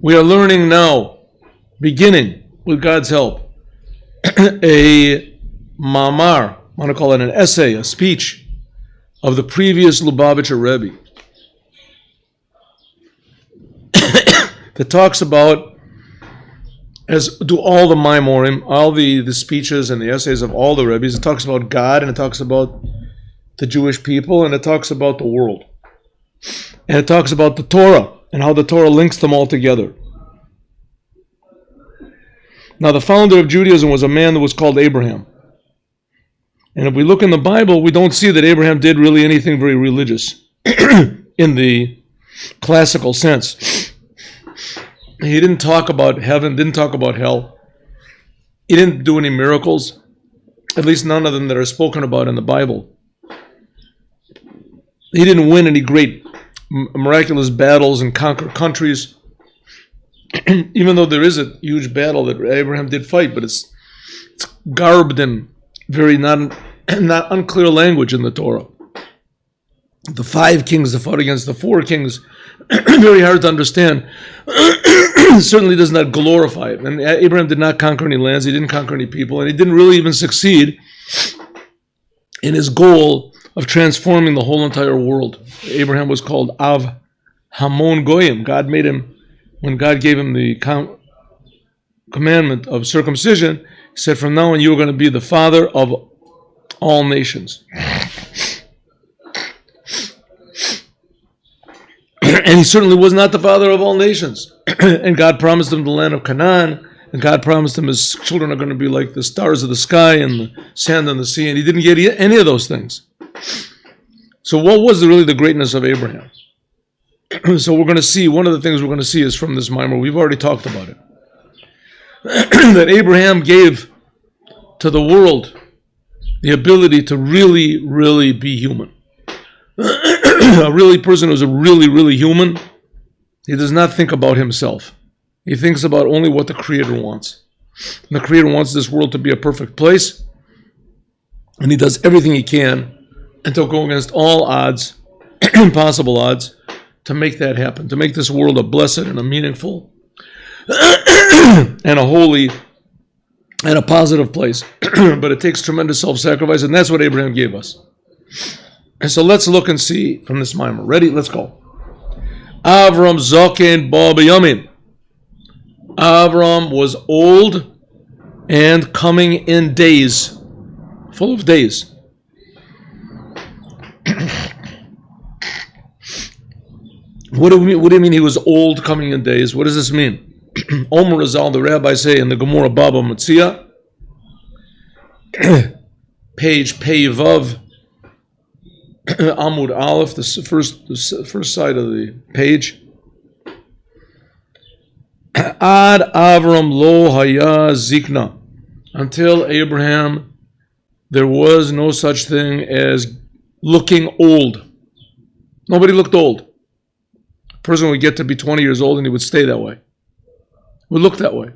We are learning now, beginning with God's help, a mamar, I want to call it an essay, a speech of the previous Lubavitcher Rebbe that talks about, as do all the Maimorim, all the speeches and the essays of all the Rebbes. It talks about God, and it talks about the Jewish people, and it talks about the world. And it talks about the Torah, and how the Torah links them all together. Now, the founder of Judaism was a man that was called Abraham. And if we look in the Bible, we don't see that Abraham did really anything very religious in the classical sense. He didn't talk about heaven, didn't talk about hell. He didn't do any miracles, at least none of them that are spoken about in the Bible. He didn't win any great miraculous battles and conquer countries, even though there is a huge battle that Abraham did fight, but it's garbed in very not unclear language in the Torah. The 5 kings that fought against the 4 kings, very hard to understand. Certainly does not glorify it. And Abraham did not conquer any lands, he didn't conquer any people, and he didn't really even succeed in his goal of transforming the whole entire world. Abraham was called Av Hamon Goyim. God made him, when God gave him the commandment of circumcision, he said, from now on you are going to be the father of all nations. And he certainly was not the father of all nations. And God promised him the land of Canaan, and God promised him his children are going to be like the stars of the sky and the sand on the sea, and he didn't get any of those things. So what was really the greatness of Abraham? So we're going to see, one of the things we're going to see is from this mimer, we've already talked about it, that Abraham gave to the world the ability to really, really be human. A really person who's a really, really human, he does not think about himself. He thinks about only what the Creator wants. And the Creator wants this world to be a perfect place, and he does everything he can until go against all odds, impossible odds, to make that happen, to make this world a blessed and a meaningful and a holy and a positive place. But it takes tremendous self-sacrifice, and that's what Abraham gave us. And so let's look and see from this mimer. Ready? Let's go. Avram Zoken Ba B'Yamin. Avram was old and coming in days, full of days. What do you mean he was old, coming in days? What does this mean? Omer Razal, the rabbis say in the Gemara Baba Metzia, page Pei Vav, Amud Aleph, the first side of the page. Ad Avram lo haya zikna. Until Abraham, there was no such thing as looking old. Nobody looked old. A person would get to be 20 years old and he would stay that way. Would look that way.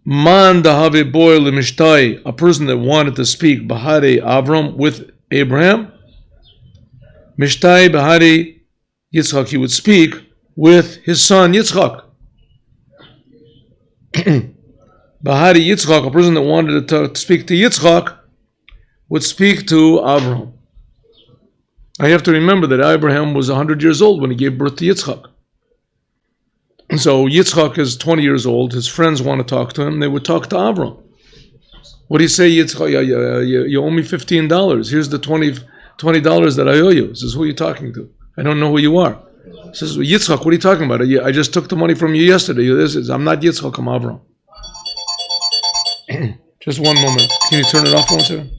Man dahave boy lemishtai, a person that wanted to speak bahare Avram with Abraham. Mishtai bahare Yitzchak, he would speak with his son Yitzchak. Bahari Yitzchak, a person that wanted to speak to Yitzchak, would speak to Avram. I have to remember that Abraham was 100 years old when he gave birth to Yitzchak. So Yitzchak is 20 years old. His friends want to talk to him. They would talk to Avram. What do you say, Yitzchak? You owe me $15. Here's the $20 that I owe you. He says, who are you talking to? I don't know who you are. He says, Yitzchak, what are you talking about? I just took the money from you yesterday. I'm not Yitzchak, I'm Avram. Just one moment. Can you turn it off 1 second?